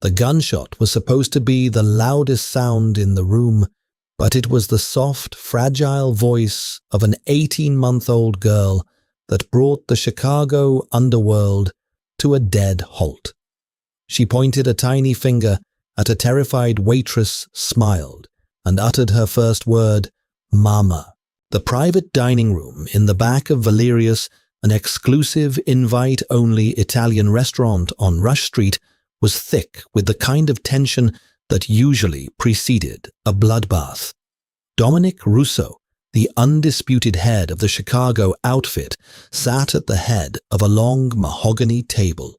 The gunshot was supposed to be the loudest sound in the room, but it was the soft, fragile voice of an 18-month-old girl that brought the Chicago underworld to a dead halt. She pointed a tiny finger at a terrified waitress, smiled, and uttered her first word, "Mama." The private dining room in the back of Valerius, an exclusive invite-only Italian restaurant on Rush Street, was thick with the kind of tension that usually preceded a bloodbath. Dominic Russo, the undisputed head of the Chicago outfit, sat at the head of a long mahogany table.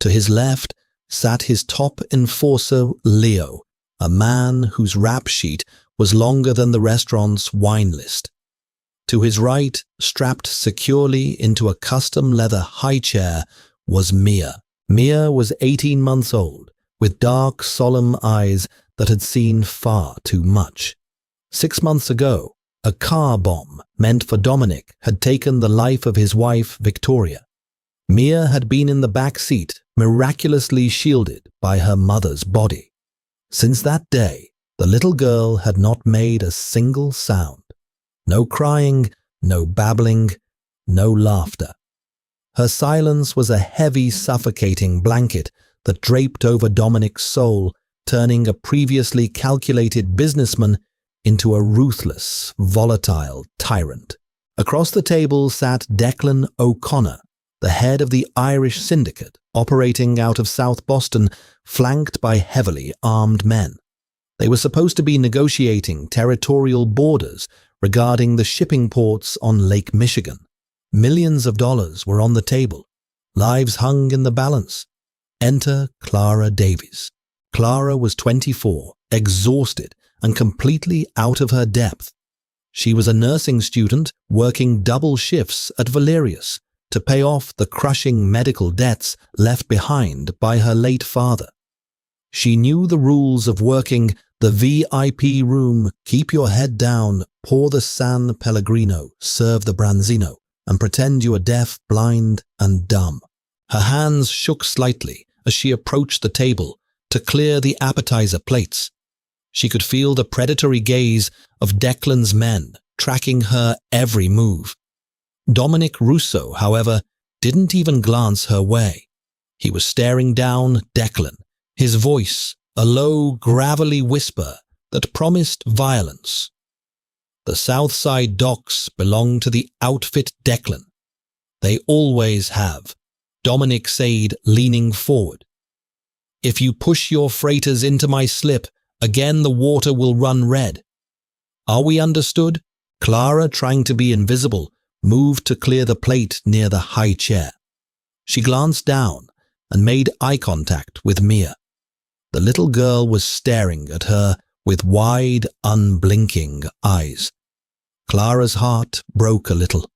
To his left sat his top enforcer, Leo, a man whose rap sheet was longer than the restaurant's wine list. To his right, strapped securely into a custom leather high chair, was Mia. Mia was 18 months old, with dark, solemn eyes that had seen far too much. 6 months ago, a car bomb meant for Dominic had taken the life of his wife, Victoria. Mia had been in the back seat, miraculously shielded by her mother's body. Since that day, the little girl had not made a single sound. No crying, no babbling, no laughter. Her silence was a heavy, suffocating blanket that draped over Dominic's soul, turning a previously calculated businessman into a ruthless, volatile tyrant. Across the table sat Declan O'Connor, the head of the Irish syndicate operating out of South Boston, flanked by heavily armed men. They were supposed to be negotiating territorial borders regarding the shipping ports on Lake Michigan. Millions of dollars were on the table. Lives hung in the balance. Enter Clara Davies. Clara was 24, exhausted and completely out of her depth. She was a nursing student working double shifts at Valerius to pay off the crushing medical debts left behind by her late father. She knew the rules of working the VIP room: keep your head down, pour the San Pellegrino, serve the Branzino, and pretend you are deaf, blind, and dumb. Her hands shook slightly as she approached the table to clear the appetizer plates. She could feel the predatory gaze of Declan's men tracking her every move. Dominic Russo, however, didn't even glance her way. He was staring down Declan, his voice a low, gravelly whisper that promised violence. The South Side docks belong to the outfit Declan. They always have, Dominic said, leaning forward. If you push your freighters into my slip, again the water will run red. Are we understood? Clara, trying to be invisible, moved to clear the plate near the high chair. She glanced down and made eye contact with Mia. The little girl was staring at her with wide, unblinking eyes. Clara's heart broke a little.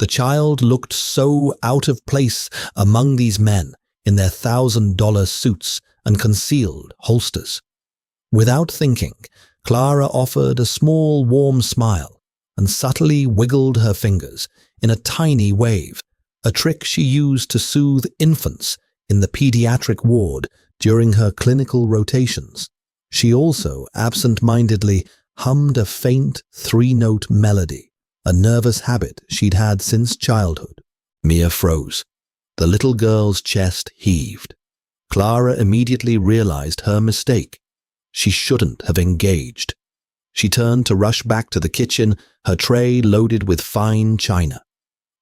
The child looked so out of place among these men in their $1,000 suits and concealed holsters. Without thinking, Clara offered a small, warm smile and subtly wiggled her fingers in a tiny wave, a trick she used to soothe infants in the pediatric ward during her clinical rotations. She also absent-mindedly hummed a faint three-note melody, a nervous habit she'd had since childhood. Mia froze. The little girl's chest heaved. Clara immediately realized her mistake. She shouldn't have engaged. She turned to rush back to the kitchen, her tray loaded with fine china.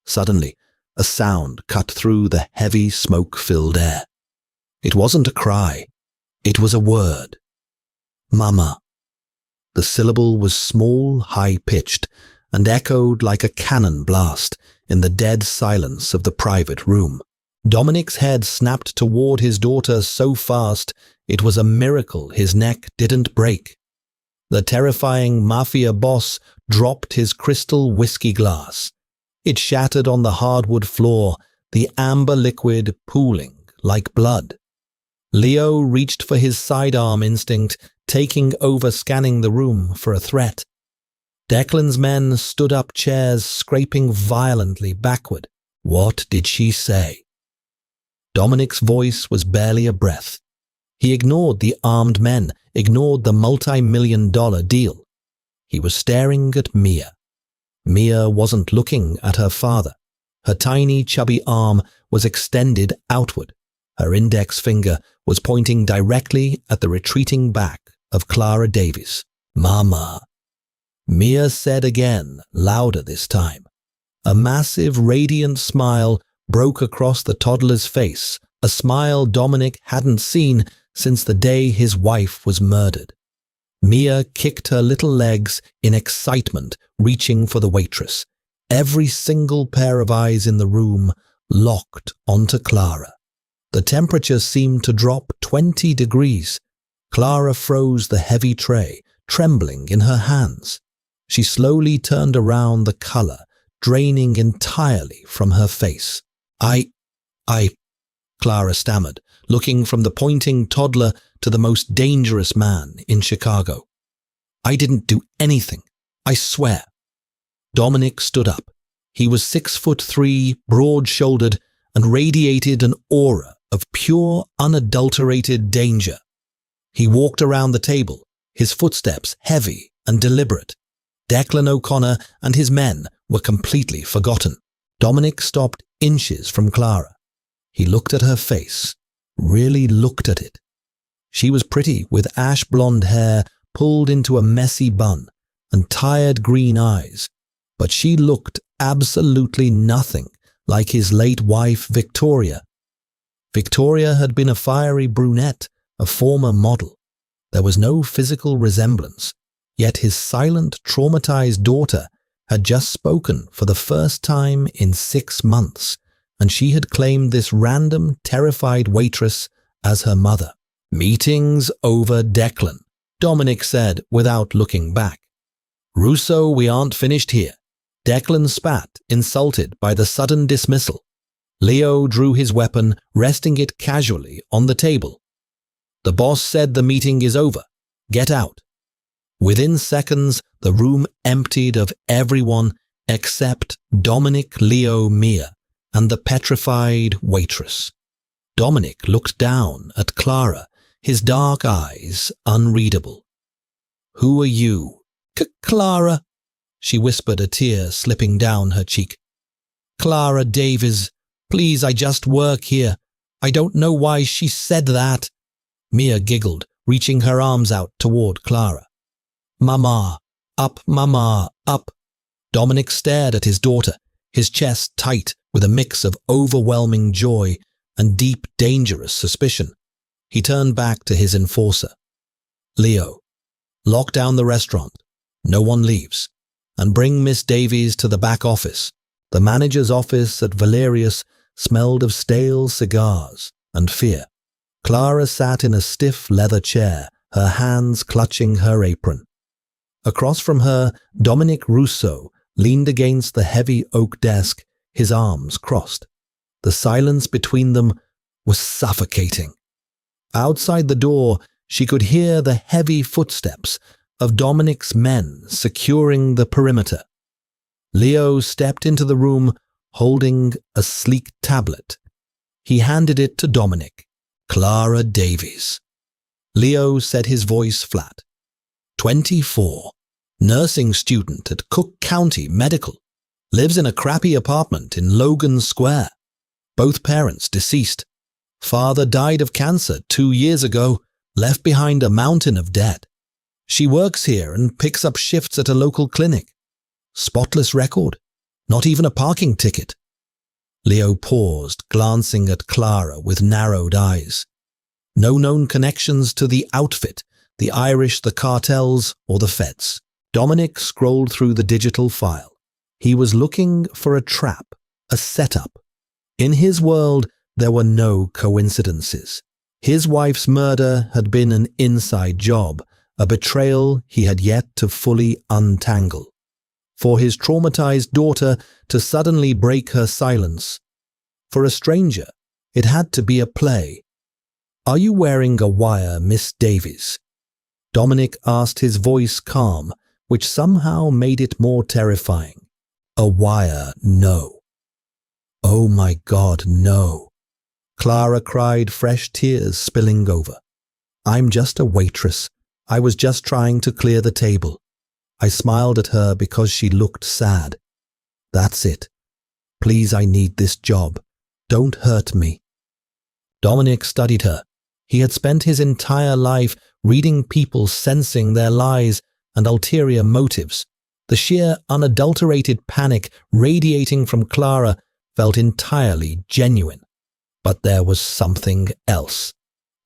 Suddenly, a sound cut through the heavy, smoke-filled air. It wasn't a cry. It was a word. Mama. The syllable was small, high-pitched, and echoed like a cannon blast in the dead silence of the private room. Dominic's head snapped toward his daughter so fast it was a miracle his neck didn't break. The terrifying Mafiaboss dropped his crystal whiskey glass. It shattered on the hardwood floor, the amber liquid pooling like blood. Leo reached for his sidearm instinct, taking over, scanning the room for a threat. Declan's men stood up, chairs scraping violently backward. What did she say? Dominic's voice was barely a breath. He ignored the armed men, ignored the multi-million-dollar deal. He was staring at Mia. Mia wasn't looking at her father. Her tiny, chubby arm was extended outward. Her index finger was pointing directly at the retreating back of Clara Davies. "Mama," Mia said again, louder this time. A massive, radiant smile broke across the toddler's face, a smile Dominic hadn't seen since the day his wife was murdered. Mia kicked her little legs in excitement, reaching for the waitress. Every single pair of eyes in the room locked onto Clara. The temperature seemed to drop 20 degrees. Clara froze the heavy tray, trembling in her hands. She slowly turned around, the color draining entirely from her face. I, Clara stammered, looking from the pointing toddler to the most dangerous man in Chicago. "I didn't do anything, I swear." Dominic stood up. He was 6'3", broad-shouldered, and radiated an aura of pure, unadulterated danger. He walked around the table, his footsteps heavy and deliberate. Declan O'Connor and his men were completely forgotten. Dominic stopped inches from Clara. He looked at her face, really looked at it. She was pretty, with ash-blonde hair pulled into a messy bun and tired green eyes, but she looked absolutely nothing like his late wife, Victoria. Victoria had been a fiery brunette, a former model. There was no physical resemblance, yet his silent, traumatized daughter had just spoken for the first time in 6 months, and she had claimed this random, terrified waitress as her mother. "Meeting's over, Declan," Dominic said without looking back. "Russo, we aren't finished here." Declan spat, insulted by the sudden dismissal. Leo drew his weapon, resting it casually on the table. "The boss said the meeting is over. Get out." Within seconds, the room emptied of everyone except Dominic, Leo, Mia, and the petrified waitress. Dominic looked down at Clara, his dark eyes unreadable. "Who are you?" Clara," she whispered, a tear slipping down her cheek. "Clara Davies. Please, I just work here. I don't know why she said that." Mia giggled, reaching her arms out toward Clara. "Mama, up, mama, up." Dominic stared at his daughter, his chest tight with a mix of overwhelming joy and deep, dangerous suspicion. He turned back to his enforcer. "Leo, lock down the restaurant. No one leaves. And bring Miss Davies to the back office." The manager's office at Valerius smelled of stale cigars and fear. Clara sat in a stiff leather chair, her hands clutching her apron. Across from her, Dominic Russo leaned against the heavy oak desk, his arms crossed. The silence between them was suffocating. Outside the door, she could hear the heavy footsteps of Dominic's men securing the perimeter. Leo stepped into the room holding a sleek tablet. He handed it to Dominic. "Clara Davies." Leo said, his voice flat. 24, nursing student at Cook County Medical, lives in a crappy apartment in Logan Square. Both parents deceased. Father died of cancer 2 years ago, left behind a mountain of debt. She works here and picks up shifts at a local clinic. Spotless record, not even a parking ticket. Leo paused, glancing at Clara with narrowed eyes. No known connections to the outfit, the Irish, the cartels, or the feds. Dominic scrolled through the digital file. He was looking for a trap, a setup. In his world, there were no coincidences. His wife's murder had been an inside job, a betrayal he had yet to fully untangle. For his traumatized daughter to suddenly break her silence. For a stranger, it had to be a play. "Are you wearing a wire, Miss Davies?" Dominic asked, his voice calm, which somehow made it more terrifying. "A wire, no." "Oh my God, no." Clara cried, fresh tears spilling over. I'm just a waitress. I was just trying to clear the table. I smiled at her because she looked sad. That's it. Please, I need this job. Don't hurt me. Dominic studied her. He had spent his entire life reading people sensing their lies and ulterior motives. The sheer, unadulterated panic radiating from Clara felt entirely genuine. But there was something else.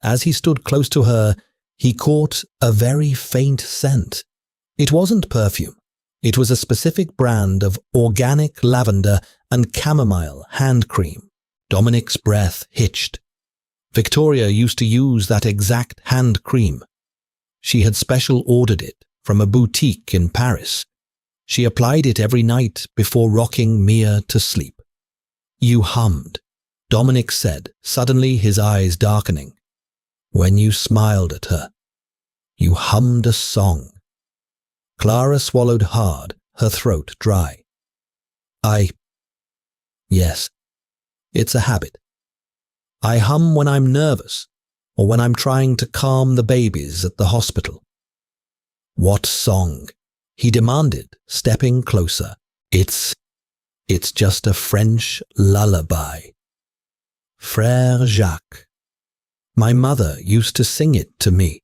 As he stood close to her, he caught a very faint scent. It wasn't perfume. It was a specific brand of organic lavender and chamomile hand cream. Dominic's breath hitched. Victoria used to use that exact hand cream. She had special ordered it from a boutique in Paris. She applied it every night before rocking Mia to sleep. You hummed, Dominic said, suddenly his eyes darkening. When you smiled at her, you hummed a song. Clara swallowed hard, her throat dry. Yes, it's a habit. I hum when I'm nervous or when I'm trying to calm the babies at the hospital. What song? He demanded, stepping closer. It's just a French lullaby. Frère Jacques. My mother used to sing it to me.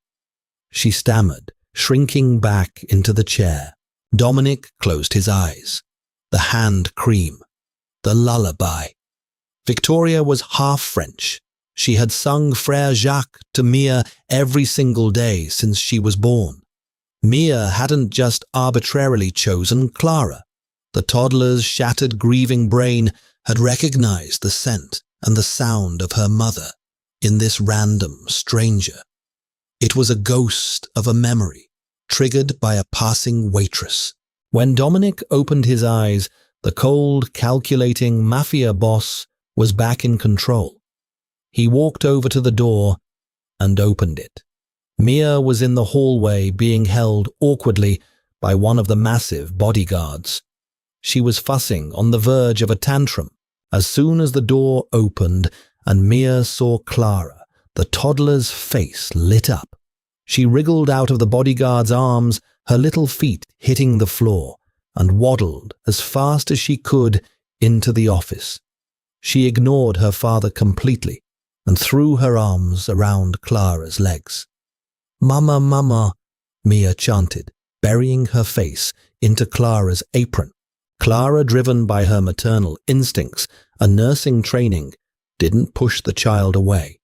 She stammered, shrinking back into the chair. Dominic closed his eyes. The hand cream. The lullaby. Victoria was half French. She had sung Frère Jacques to Mia every single day since she was born. Mia hadn't just arbitrarily chosen Clara. The toddler's shattered, grieving brain had recognized the scent and the sound of her mother in this random stranger. It was a ghost of a memory, triggered by a passing waitress. When Dominic opened his eyes, the cold, calculating Mafia boss was back in control. He walked over to the door and opened it. Mia was in the hallway being held awkwardly by one of the massive bodyguards. She was fussing on the verge of a tantrum. As soon as the door opened and Mia saw Clara, the toddler's face lit up. She wriggled out of the bodyguard's arms, her little feet hitting the floor, and waddled as fast as she could into the office. She ignored her father completely and threw her arms around Clara's legs. Mama, mama, Mia chanted, burying her face into Clara's apron. Clara, driven by her maternal instincts and nursing training, didn't push the child away.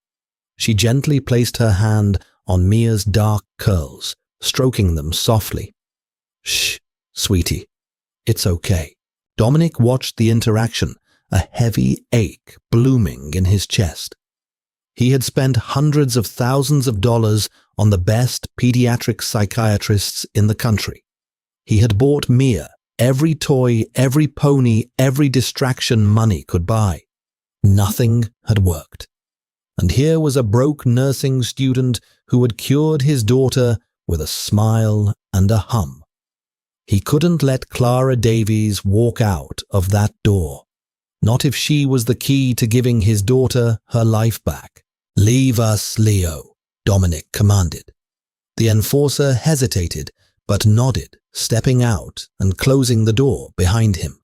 She gently placed her hand on Mia's dark curls, stroking them softly. Shh, sweetie, it's okay. Dominic watched the interaction, a heavy ache blooming in his chest. He had spent hundreds of thousands of dollars on the best pediatric psychiatrists in the country. He had bought Mia every toy, every pony, every distraction money could buy. Nothing had worked. And here was a broke nursing student who had cured his daughter with a smile and a hum. He couldn't let Clara Davies walk out of that door. Not if she was the key to giving his daughter her life back. Leave us, Leo, Dominic commanded. The enforcer hesitated, but nodded, stepping out and closing the door behind him.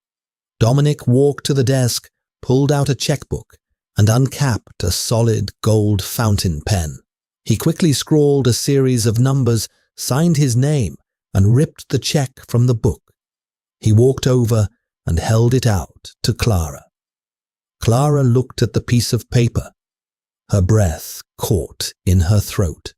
Dominic walked to the desk, pulled out a checkbook, and uncapped a solid gold fountain pen. He quickly scrawled a series of numbers, signed his name, and ripped the check from the book. He walked over and held it out to Clara. Clara looked at the piece of paper. Her breath caught in her throat.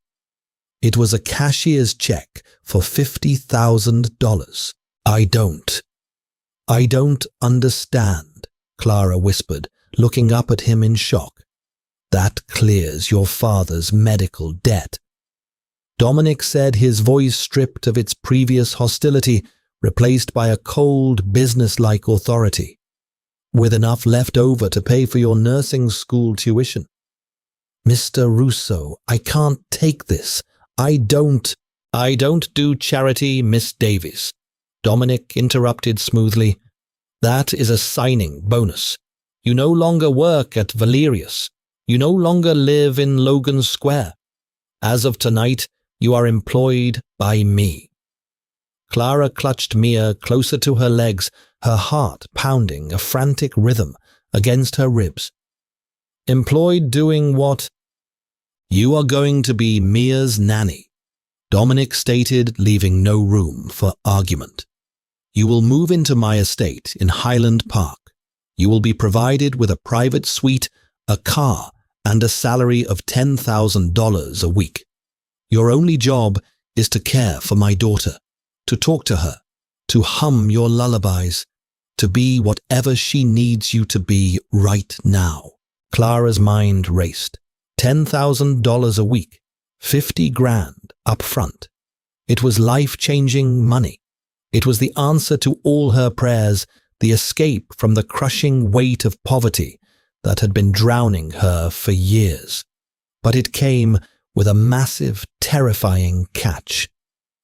It was a cashier's check for $50,000. I don't understand, Clara whispered, looking up at him in shock. That clears your father's medical debt. Dominic said, his voice stripped of its previous hostility, replaced by a cold, businesslike authority. With enough left over to pay for your nursing school tuition. Mr. Russo, I can't take this. I don't do charity, Miss Davies. Dominic interrupted smoothly. That is a signing bonus. You no longer work at Valerius. You no longer live in Logan Square. As of tonight, you are employed by me." Clara clutched Mia closer to her legs, her heart pounding a frantic rhythm against her ribs. "Employed doing what?" "You are going to be Mia's nanny," Dominic stated, leaving no room for argument. "You will move into my estate in Highland Park. You will be provided with a private suite, a car, and a salary of $10,000 a week. Your only job is to care for my daughter, to talk to her, to hum your lullabies, to be whatever she needs you to be right now." Clara's mind raced. $10,000 a week, 50 grand up front. It was life-changing money. It was the answer to all her prayers, the escape from the crushing weight of poverty that had been drowning her for years. But it came with a massive, terrifying catch.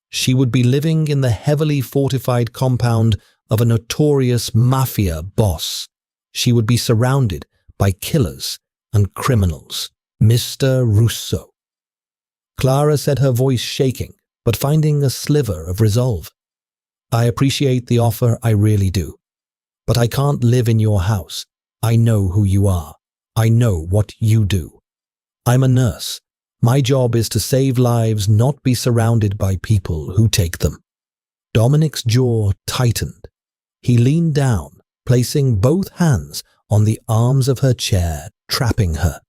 She would be living in the heavily fortified compound of a notorious mafia boss. She would be surrounded by killers and criminals. Mr. Russo. Clara said, her voice shaking, but finding a sliver of resolve. "I appreciate the offer, I really do. But I can't live in your house. I know who you are. I know what you do. I'm a nurse. My job is to save lives, not be surrounded by people who take them." Dominic's jaw tightened. He leaned down, placing both hands on the arms of her chair, trapping her.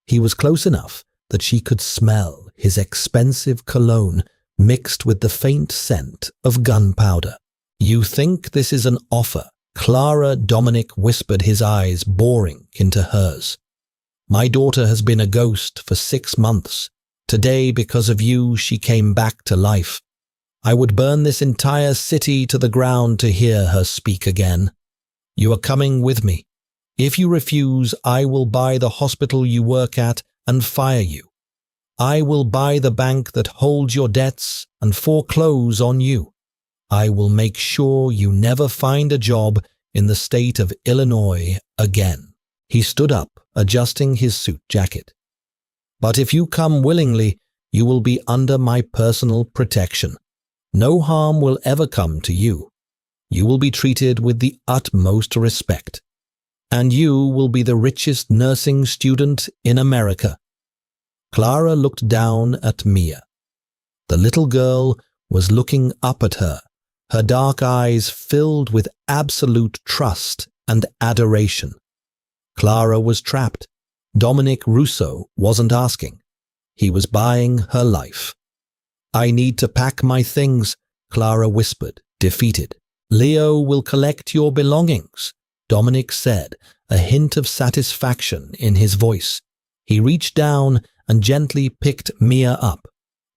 He was close enough that she could smell his expensive cologne mixed with the faint scent of gunpowder. "You think this is an offer?" Clara, Dominic whispered, his eyes boring into hers. "My daughter has been a ghost for 6 months. Today, because of you, she came back to life. I would burn this entire city to the ground to hear her speak again. You are coming with me. If you refuse, I will buy the hospital you work at and fire you. I will buy the bank that holds your debts and foreclose on you. I will make sure you never find a job in the state of Illinois again." He stood up, adjusting his suit jacket. "But if you come willingly, you will be under my personal protection. No harm will ever come to you. You will be treated with the utmost respect. And you will be the richest nursing student in America." Clara looked down at Mia. The little girl was looking up at her, her dark eyes filled with absolute trust and adoration. Clara was trapped. Dominic Russo wasn't asking. He was buying her life. "I need to pack my things," Clara whispered, defeated. "Leo will collect your belongings," Dominic said, a hint of satisfaction in his voice. He reached down and gently picked Mia up.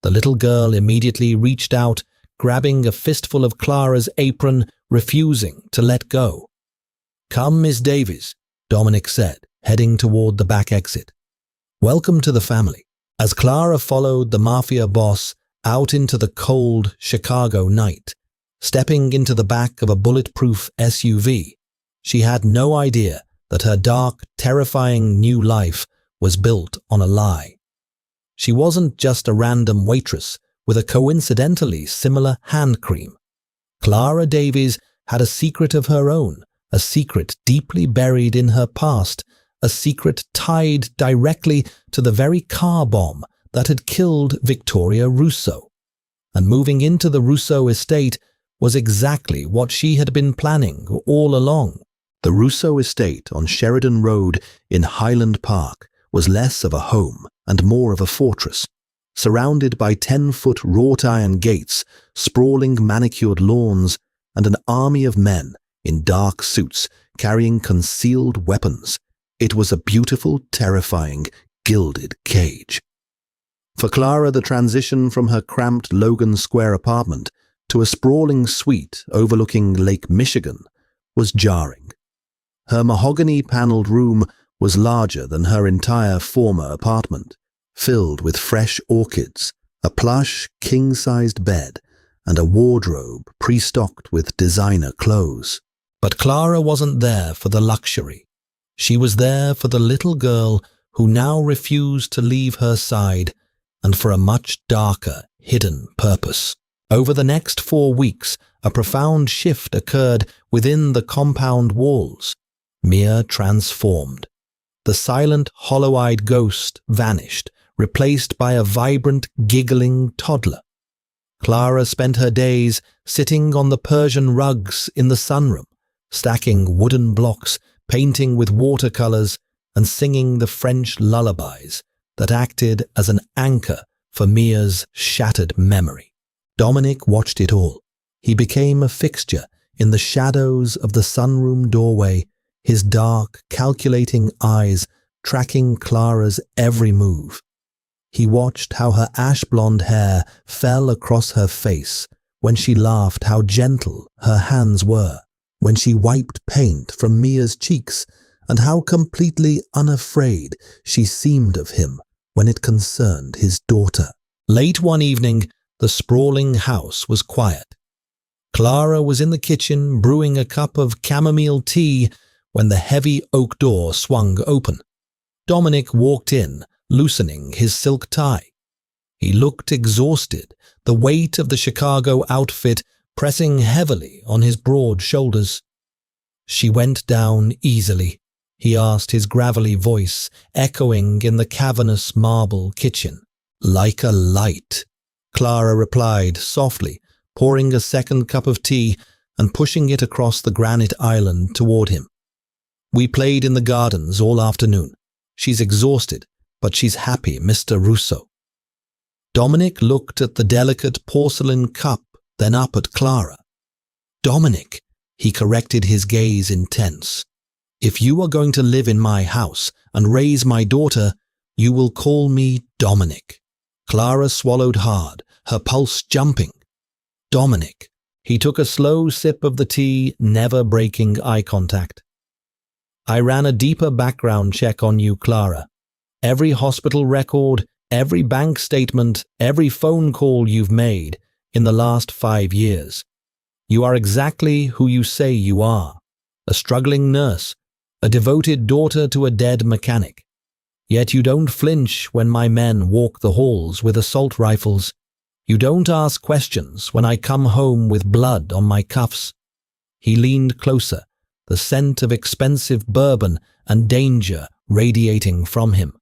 The little girl immediately reached out, grabbing a fistful of Clara's apron, refusing to let go. "Come, Miss Davies," Dominic said, heading toward the back exit. "Welcome to the family." As Clara followed the Mafia boss out into the cold Chicago night, stepping into the back of a bulletproof SUV, she had no idea that her dark, terrifying new life was built on a lie. She wasn't just a random waitress with a coincidentally similar hand cream. Clara Davies had a secret of her own, a secret deeply buried in her past, a secret tied directly to the very car bomb that had killed Victoria Russo. And moving into the Russo estate was exactly what she had been planning all along. The Russo estate on Sheridan Road in Highland Park was less of a home and more of a fortress, surrounded by 10-foot wrought iron gates, sprawling manicured lawns, and an army of men in dark suits carrying concealed weapons. It was a beautiful, terrifying, gilded cage. For Clara, the transition from her cramped Logan Square apartment to a sprawling suite overlooking Lake Michigan was jarring. Her mahogany-paneled room was larger than her entire former apartment, filled with fresh orchids, a plush, king-sized bed, and a wardrobe pre-stocked with designer clothes. But Clara wasn't there for the luxury. She was there for the little girl who now refused to leave her side and for a much darker, hidden purpose. Over the next 4 weeks, a profound shift occurred within the compound walls. Mia transformed. The silent, hollow-eyed ghost vanished, replaced by a vibrant, giggling toddler. Clara spent her days sitting on the Persian rugs in the sunroom, stacking wooden blocks, painting with watercolors, and singing the French lullabies that acted as an anchor for Mia's shattered memory. Dominic watched it all. He became a fixture in the shadows of the sunroom doorway, his dark, calculating eyes tracking Clara's every move. He watched how her ash-blonde hair fell across her face when she laughed, how gentle her hands were when she wiped paint from Mia's cheeks, and how completely unafraid she seemed of him when it concerned his daughter. Late one evening, the sprawling house was quiet. Clara was in the kitchen brewing a cup of chamomile tea when the heavy oak door swung open. Dominic walked in, loosening his silk tie. He looked exhausted, the weight of the Chicago outfit pressing heavily on his broad shoulders. "She went down easily," he asked, his gravelly voice echoing in the cavernous marble kitchen. "Like a light," Clara replied softly, pouring a second cup of tea and pushing it across the granite island toward him. "We played in the gardens all afternoon. She's exhausted, but she's happy, Mr. Russo." Dominic looked at the delicate porcelain cup, then up at Clara. "Dominic," he corrected, his gaze intense. "If you are going to live in my house and raise my daughter, you will call me Dominic." Clara swallowed hard, her pulse jumping. "Dominic." He took a slow sip of the tea, never breaking eye contact. "I ran a deeper background check on you, Clara. Every hospital record, every bank statement, every phone call you've made in the last 5 years. You are exactly who you say you are. A struggling nurse, a devoted daughter to a dead mechanic. Yet you don't flinch when my men walk the halls with assault rifles. You don't ask questions when I come home with blood on my cuffs." He leaned closer, the scent of expensive bourbon and danger radiating from him.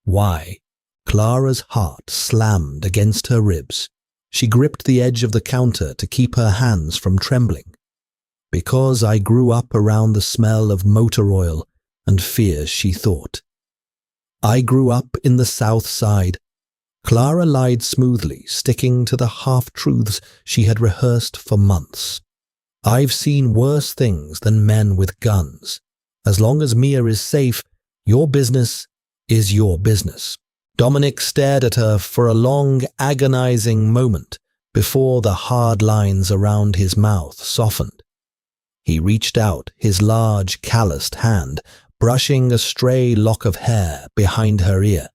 "Why?" Clara's heart slammed against her ribs. She gripped the edge of the counter to keep her hands from trembling. "Because I grew up around the smell of motor oil and fear," she thought. "I grew up in the South Side." Clara lied smoothly, sticking to the half-truths she had rehearsed for months. "I've seen worse things than men with guns. As long as Mia is safe, your business is your business." Dominic stared at her for a long, agonizing moment before the hard lines around his mouth softened. He reached out his large, calloused hand, brushing a stray lock of hair behind her ear.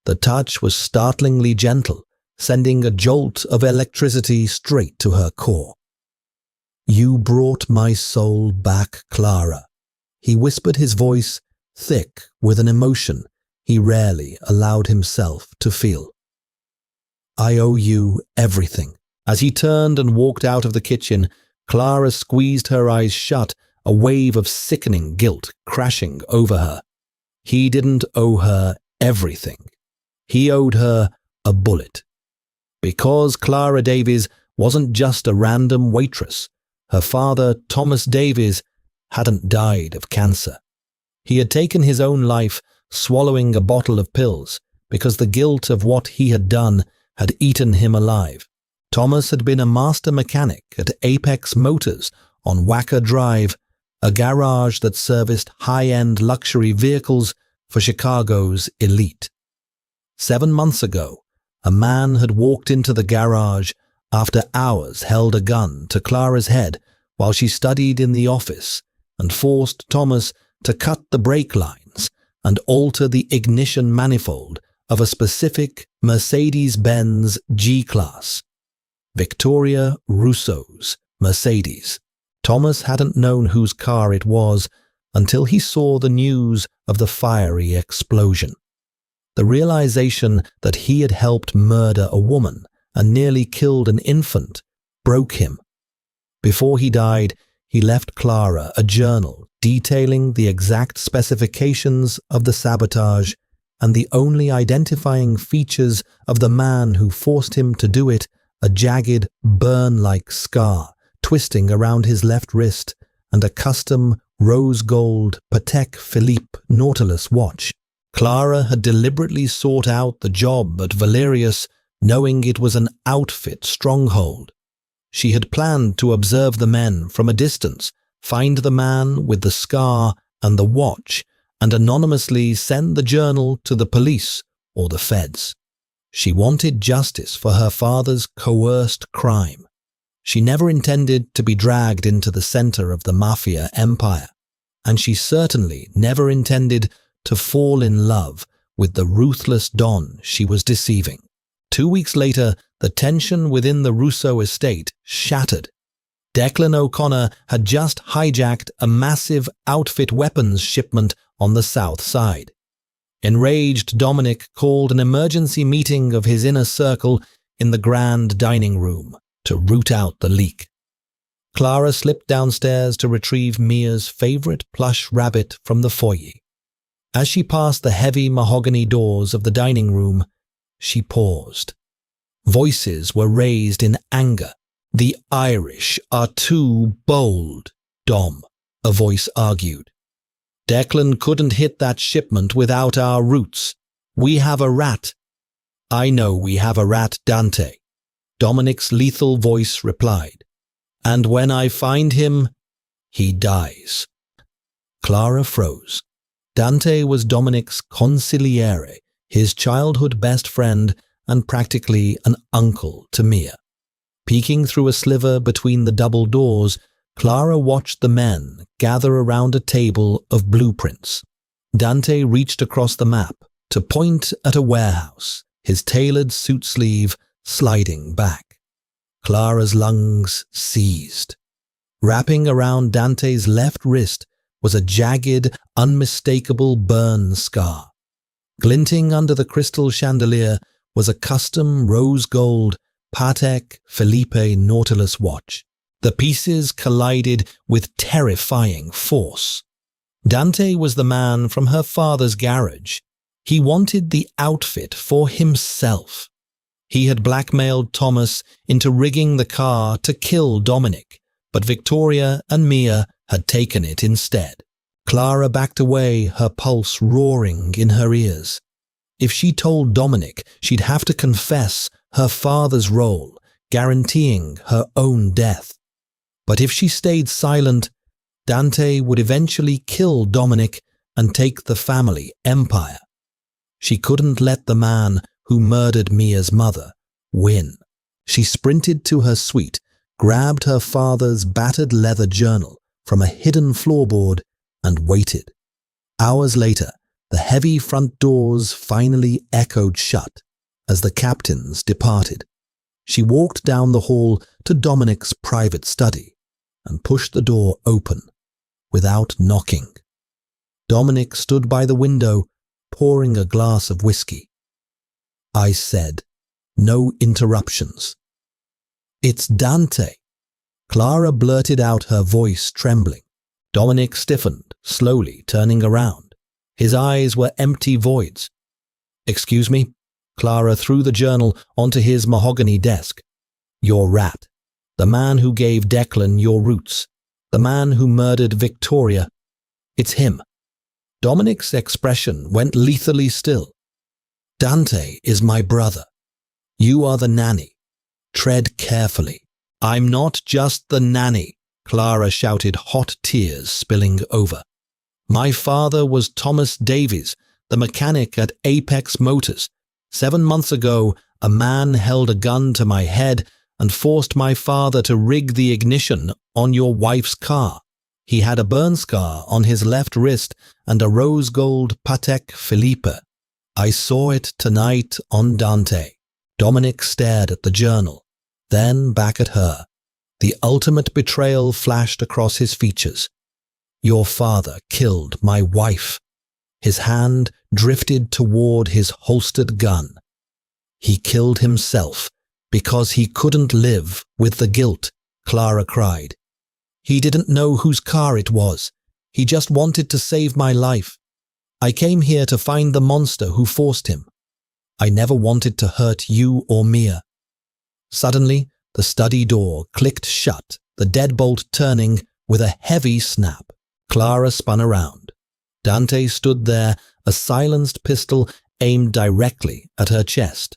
The touch was startlingly gentle, sending a jolt of electricity straight to her core. "You brought my soul back, Clara," he whispered, his voice thick with an emotion he rarely allowed himself to feel. "I owe you everything." As he turned and walked out of the kitchen, Clara squeezed her eyes shut, a wave of sickening guilt crashing over her. He didn't owe her everything. He owed her a bullet. Because Clara Davies wasn't just a random waitress. Her father, Thomas Davies, hadn't died of cancer. He had taken his own life, swallowing a bottle of pills, because the guilt of what he had done had eaten him alive. Thomas had been a master mechanic at Apex Motors on Wacker Drive, a garage that serviced high-end luxury vehicles for Chicago's elite. 7 months ago, a man had walked into the garage after hours held a gun to Clara's head while she studied in the office and forced Thomas to cut the brake lines and alter the ignition manifold of a specific Mercedes-Benz G-Class. Victoria Russo's Mercedes. Thomas hadn't known whose car it was until he saw the news of the fiery explosion. The realization that he had helped murder a woman and nearly killed an infant broke him. Before he died, he left Clara a journal detailing the exact specifications of the sabotage and the only identifying features of the man who forced him to do it, a jagged, burn-like scar twisting around his left wrist and a custom rose gold Patek Philippe Nautilus watch. Clara had deliberately sought out the job at Valerius, knowing it was an outfit stronghold. She had planned to observe the men from a distance, find the man with the scar and the watch, and anonymously send the journal to the police or the feds. She wanted justice for her father's coerced crime. She never intended to be dragged into the center of the Mafia empire, and she certainly never intended to fall in love with the ruthless Don she was deceiving. 2 weeks later, the tension within the Russo estate shattered. Declan O'Connor had just hijacked a massive outfit weapons shipment on the south side. Enraged, Dominic called an emergency meeting of his inner circle in the grand dining room to root out the leak. Clara slipped downstairs to retrieve Mia's favorite plush rabbit from the foyer. As she passed the heavy mahogany doors of the dining room, she paused. Voices were raised in anger. "The Irish are too bold, Dom," a voice argued. "Declan couldn't hit that shipment without our roots. We have a rat." "I know we have a rat, Dante," Dominic's lethal voice replied. "And when I find him, he dies." Clara froze. Dante was Dominic's consigliere, his childhood best friend and practically an uncle to Mia. Peeking through a sliver between the double doors, Clara watched the men gather around a table of blueprints. Dante reached across the map to point at a warehouse, his tailored suit sleeve sliding back. Clara's lungs seized. Wrapping around Dante's left wrist was a jagged, unmistakable burn scar. Glinting under the crystal chandelier was a custom rose gold Patek Philippe Nautilus watch. The pieces collided with terrifying force. Dante was the man from her father's garage. He wanted the outfit for himself. He had blackmailed Thomas into rigging the car to kill Dominic, but Victoria and Mia had taken it instead. Clara backed away, her pulse roaring in her ears. If she told Dominic, she'd have to confess her father's role, guaranteeing her own death. But if she stayed silent, Dante would eventually kill Dominic and take the family empire. She couldn't let the man who murdered Mia's mother win. She sprinted to her suite, grabbed her father's battered leather journal from a hidden floorboard, and waited. Hours later, the heavy front doors finally echoed shut as the captains departed. She walked down the hall to Dominic's private study and pushed the door open without knocking. Dominic stood by the window, pouring a glass of whiskey. I said, "No interruptions." "It's Dante," Clara blurted out, her voice trembling. Dominic stiffened, slowly turning around. His eyes were empty voids. "Excuse me?" Clara threw the journal onto his mahogany desk. "Your rat. The man who gave Declan your roots. The man who murdered Victoria. It's him." Dominic's expression went lethally still. "Dante is my brother. You are the nanny. Tread carefully." "I'm not just the nanny," Clara shouted, hot tears spilling over. "My father was Thomas Davies, the mechanic at Apex Motors. 7 months ago, a man held a gun to my head and forced my father to rig the ignition on your wife's car. He had a burn scar on his left wrist and a rose gold Patek Philippe. I saw it tonight on Dante." Dominic stared at the journal, then back at her. The ultimate betrayal flashed across his features. "Your father killed my wife." His hand drifted toward his holstered gun. He killed himself because he couldn't live with the guilt, Clara cried. He didn't know whose car it was. He just wanted to save my life. I came here to find the monster who forced him. I never wanted to hurt you or Mia. Suddenly, the study door clicked shut, the deadbolt turning with a heavy snap. Clara spun around. Dante stood there, a silenced pistol aimed directly at her chest.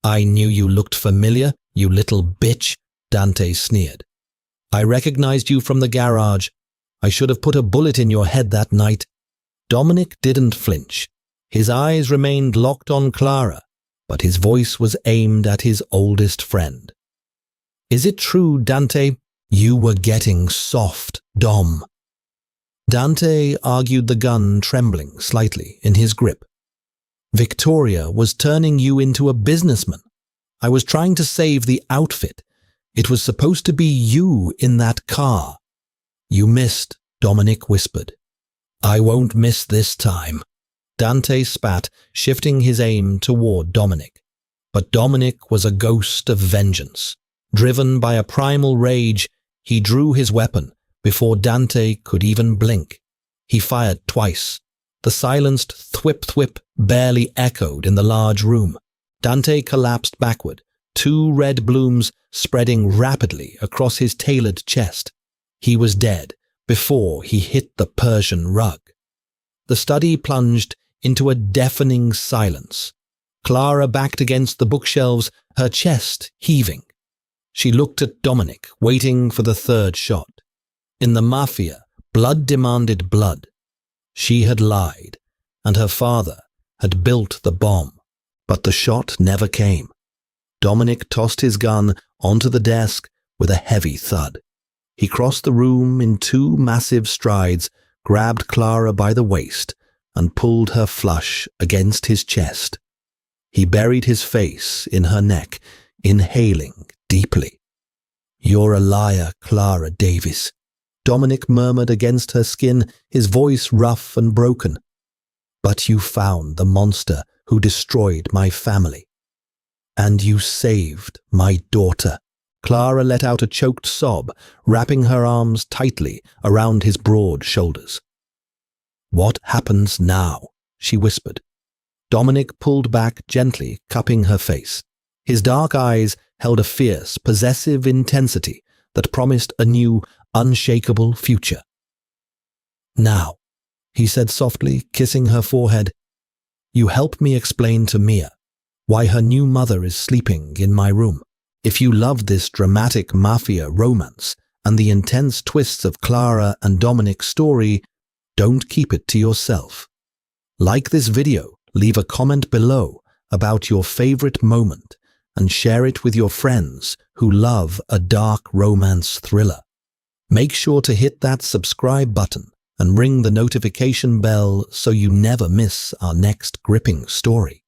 I knew you looked familiar, you little bitch, Dante sneered. I recognized you from the garage. I should have put a bullet in your head that night. Dominic didn't flinch. His eyes remained locked on Clara, but his voice was aimed at his oldest friend. Is it true, Dante? You were getting soft, Dom. Dante argued, the gun trembling slightly in his grip. Victoria was turning you into a businessman. I was trying to save the outfit. It was supposed to be you in that car. You missed, Dominic whispered. I won't miss this time. Dante spat, shifting his aim toward Dominic. But Dominic was a ghost of vengeance. Driven by a primal rage, he drew his weapon before Dante could even blink. He fired twice. The silenced thwip-thwip barely echoed in the large room. Dante collapsed backward, 2 red blooms spreading rapidly across his tailored chest. He was dead before he hit the Persian rug. The study plunged into a deafening silence. Clara backed against the bookshelves, her chest heaving. She looked at Dominic, waiting for the third shot. In the Mafia, blood demanded blood. She had lied, and her father had built the bomb, but the shot never came. Dominic tossed his gun onto the desk with a heavy thud. He crossed the room in 2 massive strides, grabbed Clara by the waist, and pulled her flush against his chest. He buried his face in her neck, inhaling deeply. You're a liar, Clara Davis. Dominic murmured against her skin, his voice rough and broken. But you found the monster who destroyed my family. And you saved my daughter. Clara let out a choked sob, wrapping her arms tightly around his broad shoulders. What happens now? She whispered. Dominic pulled back gently, cupping her face. His dark eyes held a fierce, possessive intensity that promised a new, unshakable future. Now, he said softly, kissing her forehead, you help me explain to Mia why her new mother is sleeping in my room. If you love this dramatic Mafia romance and the intense twists of Clara and Dominic's story, don't keep it to yourself. Like this video, leave a comment below about your favorite moment and share it with your friends who love a dark romance thriller. Make sure to hit that subscribe button and ring the notification bell so you never miss our next gripping story.